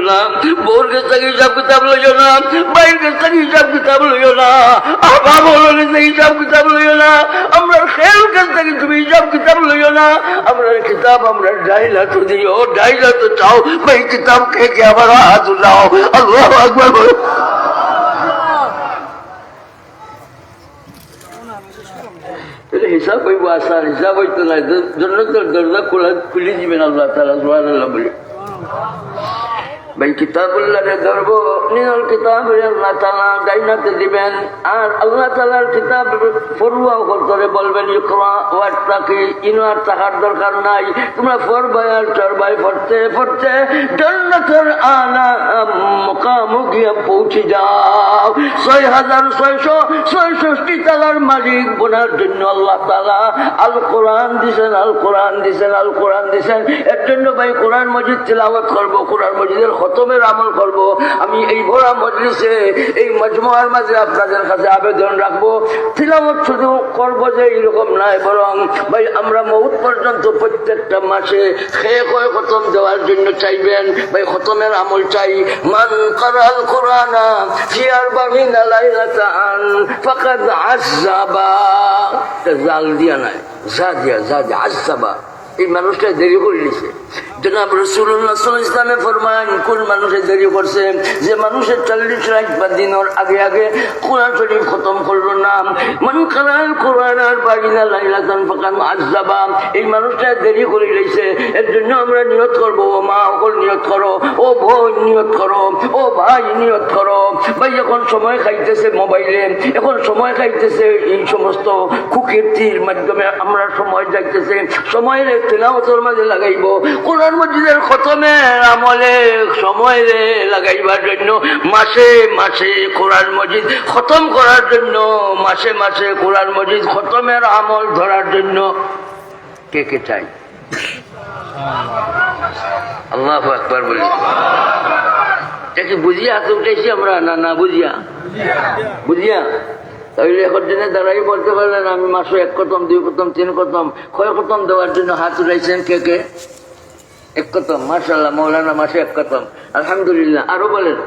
না, বউর কাছ থেকে হিসাব কিতাব লইও না, ভাইয়ের কাছ থেকে হিসাব কিতাব লইও না, বাবার কাছ থেকে হিসাব কিতাব লইও না, আমরা খেয়াল কাছ থেকে তুমি হিসাব কিতাব লইও না। আমরা কিতাব আমরা ডাইলা তো দিও, ডাইলা তো চাও, ভাই কিতাব কে কে আবার হাত উঠাও। আল্লাহু আকবার বলো। হিসাব হইব আসার, হিসাব হইতো না, জন্য তো দরজা খুলে দিবেন আল্লাহ তাআলা সুবহানাল্লাহ বলে। ভাই কিতাবুল্লাহ ধরবো, নিজের কিতাব আল্লাহ তাআলা ডাইনাতে দিবেন, আর আল্লাহ তাআলার কিতাব পড়ুয়াও করে বলবেন ইকরা ওয়াত্তাকি, ইনার টাকার দরকার নাই, তোমরা পড়বাই আর চড়বাই পড়তে পড়তে জান্নাতের আলা মুকাম গিয়ে পৌঁছে যাও। 6666 তালার মালিক বোনার জন্য আল্লাহ তাআলা আল কোরআন দিছেন, আল কোরআন দিছেন, আল কোরআন দিছেন। এর জন্য ভাই কোরআন মজিদ তিলাওয়াত করবো, কোরআন মজিদের খতমের আমল করব। আমি এই ভরা মজলিসে এই মজমুয়ার মাঝে আপনাদের কাছে আবেদন রাখবো, তিলাওয়াত শুধু করবো যে এইরকম নয়, বরং ভাই আমরা মউত পর্যন্ত প্রত্যেকটা মাসে খেয়ে কয়ে খতম দেওয়ার জন্য চাইবেন। ভাই খতমের আমল চাই। মান কারাল কোরআনা ফি আরবাঈনা লাইলাতান ফাকাদ আযাবা, জাল দিয়া নাই, যা দিয়া, যা দিয়া আযাবা, এই মানুষটা দেরি করে নিছে। জনাব রাসূলুল্লাহ সাল্লাল্লাহু আলাইহি ওয়াসাল্লাম ফরমান, কোন মানুষে দেরি করছে, যে মানুষের 40 রাত বা দিনের আগে আগে কোরআন শরীফ খতম করলো না। মান কারাল কোরআন আরবাঈনা লাইলাতান ফাকাদ আযাবা, এই মানুষটা দেরি করে নিছে। এর জন্য আমরা নিয়ত করব, ও মা সকল নিয়ত করো, ও বোন নিয়ত করো, ও ভাই নিয়ত করো। ভাই এখন সময় খাইতেছে মোবাইলে, এখন সময় খাইতেছে এই সমস্ত কুকীর্তির মাধ্যমে আমরা সময় যাইতেছে, সময়ের তিলাওয়াতের মাঝে লাগাইব, কোরআন মজিদের খতমের আমলে সময় লাগাইবার জন্য, মাসে মাসে কোরআন মজিদ খতম করার জন্য, মাসে মাসে কোরআন মজিদ খতমের আমল ধরার জন্য কে কে চাই? আল্লাহু আকবার বলি। কি বুঝিয়া হাতে উঠেছি আমরা? না না বুঝিয়া, বুঝিয়া তাহলে এখন দিনে দাঁড়াই বলতে পারলেন আমি মাসে 1 খতম, 2 খতম, 3 খতম, কয় খতম দেওয়ার জন্য হাত উঠাইছেন কে কে? 1 খতম, মাশাআল্লাহ মৌলানা, মাসে 1 খতম, আলহামদুলিল্লাহ। আরো বলেন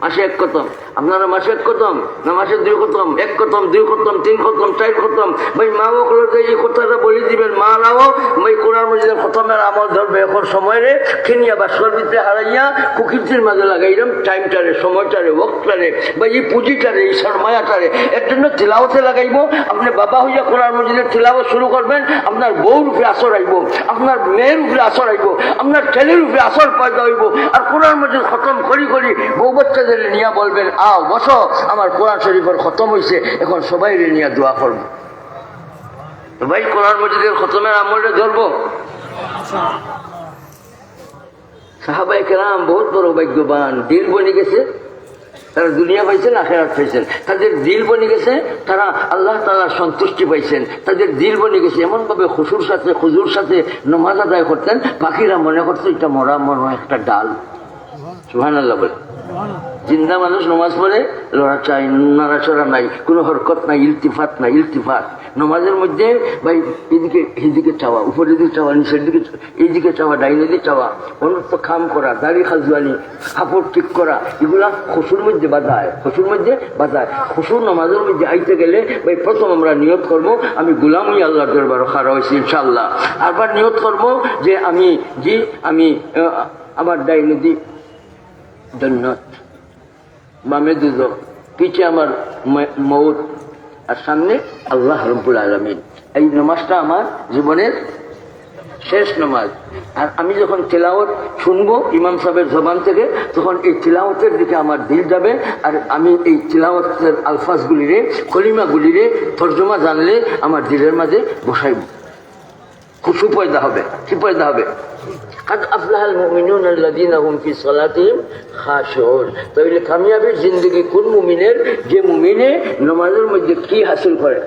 মাসে 1 খতম। আপনারা মাসে 1 খতম না মাসে 2 খতম? 1 খতম, 2 খতম, 3 খতম, 4 খতম। ভাই মা বকলতে এই কথাটা বলে দিবেন, মা রাও ভাই কোরআন মজিদের খতমের আমল ধরবে। এখন সময় রে কিনিয়া বা সর্বিতে হারাইয়া কুকীর্তির মাঝে লাগাইলাম টাইমটারে, সময়টারে, ওয়াক্তটারে, বা এই পুঁজিটারে, এই সরমায়াটারে। এর জন্য তিলাওয়াতে লাগাইব। আপনি বাবা হইয়া কোরআন মজিদের তিলাওয়াত শুরু করবেন, আপনার বউর উপরে আসর আইব, আপনার মেয়ের উপরে আসর আইব, আপনার ছেলের উপরে আসর পয়দা হইব। আর কোরআন মজিদ খতম করি করি বউ বাচ্চা নিয়া বলবেন, আও বসো, আমার কোরআন শরীফের খতম হয়েছে, এখন সবাই নিয়ে দোয়া করবো। তো ভাই কোরআন মজিদের খতমের আমলটা ধরবো। সাহাবায়ে কেরাম বহুত বড় ভাগ্যবান, দিল বনে গেছে, তারা দুনিয়া পাইছেন, আখিরাত পাইছেন। তাদের দিল বনে গেছে, তারা আল্লাহ তাআলার সন্তুষ্টি পাইছেন। তাদের দিল বনে গেছে, এমন ভাবে খুজুর সাথে নামাজ আদায় করতেন, পাখিরা মনে করতো এটা মরা মরা একটা ডাল। সুবহানাল্লাহ বলে। জিন্দা মানুষ নামাজ পড়ে নড়াচড়া নাই, কোনো হরকত নাই, ইলতিফাত নাই। ইলতিফাত নামাজের মধ্যে ভাই এদিকে এদিকে চাওয়া, উপরের দিকে চাওয়া, নিচের দিকে, এইদিকে চাওয়া, ডাইনে দিকে চাওয়া, অনর্থ খাম করা, দাড়ি খাজুয়ানি, কাপড় ঠিক করা, এগুলা খুশুর মধ্যে বাধা হয়, খুশুর মধ্যে বাধা হয়। খুশুর নামাজের মধ্যে আইতে গেলে ভাই প্রথম আমরা নিয়ত করবো আমি গোলামই আল্লাহর দরবার খাড়া হয়েছি ইনশাআল্লাহ। আবার নিয়ত করবো যে আমি আমার ডাইনে দিক জান্নাত, বামে দুজক, পিছে আমার মউত, আর সামনে আল্লাহ রাব্বুল আলামিন। এই নামাজটা আমার জীবনের শেষ নামাজ। আর আমি যখন তিলাওয়াত শুনবো ইমাম সাহেবের জবান থেকে, তখন এই তিলাওয়াতের দিকে আমার দিল যাবে। আর আমি এই তিলাওয়াতের আলফাজগুলিরে, কলিমাগুলিরে তর্জমা জানলে আমার দিলের মাঝে বসাইব, খুশু পয়দা হবে। কি পয়দা হবে? قد أفلح المؤمنون الذين هم في صلاتهم خاشعون। তাহলে কামিয়াবির জিন্দেগি কোন মুমিনের? যে মুমিনে নামাজের মধ্যে কি হাসিল করে?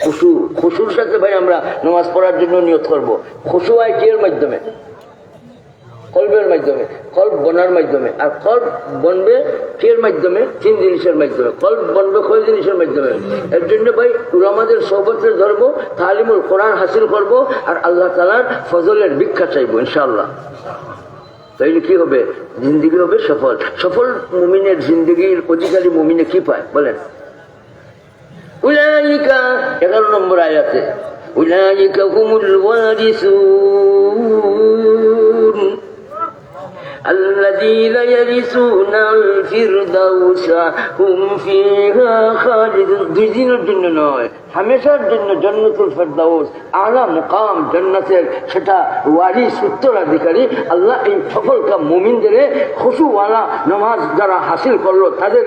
খুশু। খুশুর সাথে ভাই আমরা নামাজ পড়ার জন্য নিয়ত করব। খুশু হয় কি এর মাধ্যমে? কলবের মাধ্যমে, কলব বনার মাধ্যমে। আর কলব বনবে কের মাধ্যমে? 3 জিনিসের মাধ্যমে। কলব বনবে কয় জিনিসের মাধ্যমে? এর জন্য ভাই উলামাদের সোহবতে ধরবো, তালিমুল কোরআন হাসিল করব, আর আল্লাহ তাআলার ফজলের ভিক্ষা চাইবো ইনশাআল্লাহ। তাইলে কি হবে? জিন্দগি হবে সফল। সফল মুমিনের জিন্দগির অধিকারী মুমিনে কি পায় বলেন? উলাইকা 11 নম্বর আয়াতে উলাইকা হুমুল ওয়ারিসুন الذين يرثون الفردوس هم فيها خالدون। দুই দিনের জন্য নয়, হামেশার জন্য জান্নাতুল ফেরদাউস আলা মুকাম, জান্নাতের সেটা ওয়ারিস উত্তরাধিকারী। আল্লাহ এই সফলকাম মুমিনদের খুশুওয়ালা নামাজ যারা হাসিল করলো, তাদের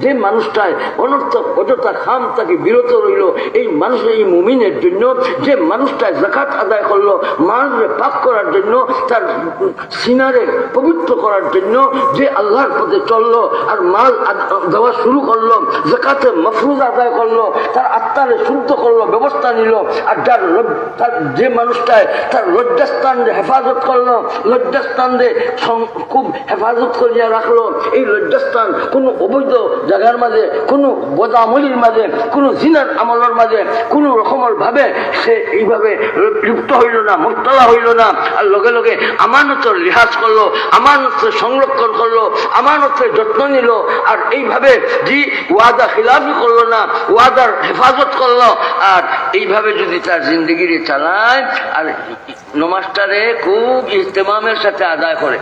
যে মানুষটায় অনর্থক অযথা খাম তাকে বিরত রইল, এই মানুষের এই মুমিনের জন্য যে মানুষটায় যাকাত আদায় করলো, মালরে পাক করার জন্য, তার সিনারে পবিত্র করার জন্য যে আল্লাহর পথে চললো আর মাল দেওয়া শুরু করলো, যাকাতে মাফরুজ আদায় করলো, তার আত্মারে শুদ্ধ করলো, ব্যবস্থা নিল। আর তার যে মানুষটায় তার লজ্জাস্থান হেফাজত করলো, লজ্জাস্থান খুব হেফাজত করিয়া রাখলো, এই লজ্জাস্থান কোনো অবৈধ জায়গার মাঝে, কোনো বদামলির মাঝে, কোনো জিনার আমলের মাঝে কোনো রকমের ভাবে সে এইভাবে লিপ্ত হইল না, মুবতলা হইল না। আর লগে লগে আমানতের লিহাজ করলো, আমানতের সংরক্ষণ করলো, আমানতের যত্ন নিল। আর এইভাবে যে ওয়াদা খিলাফি করলো না, ওয়াদার হেফাজত করলো। আর এইভাবে যদি তার জিন্দগিরে চালায় আর নমাজটারে খুব ইহতেমামের সাথে আদায় করে,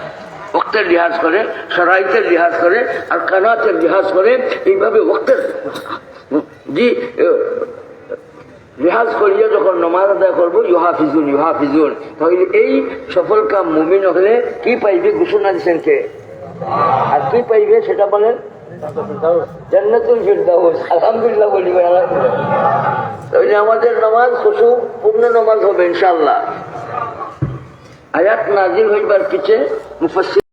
ওক্তের লিহাজ করে, শরাইতের লিহাজ করে, আর কানাতের লিহাজ করে, এইভাবে ওক্তের জি রেহাজ করিয়া যখন নমাজ আদায় করবো, ইউহাফিজুন ইউহাফিজুন, তাহলে এই সফল কাম মুমিন হলে কি পাইবে? ঘোষণা দিচ্ছেন কে? আর কি পাইবে সেটা বলেন? জান্নাতুল ফিরদাউস। আলহামদুলিল্লাহ বলি। তাহলে আমাদের নামাজ খুশু পূর্ণ নামাজ হবে ইনশাআল্লাহ। আয়াত নাজিল হইবার পিছে মুফাসসির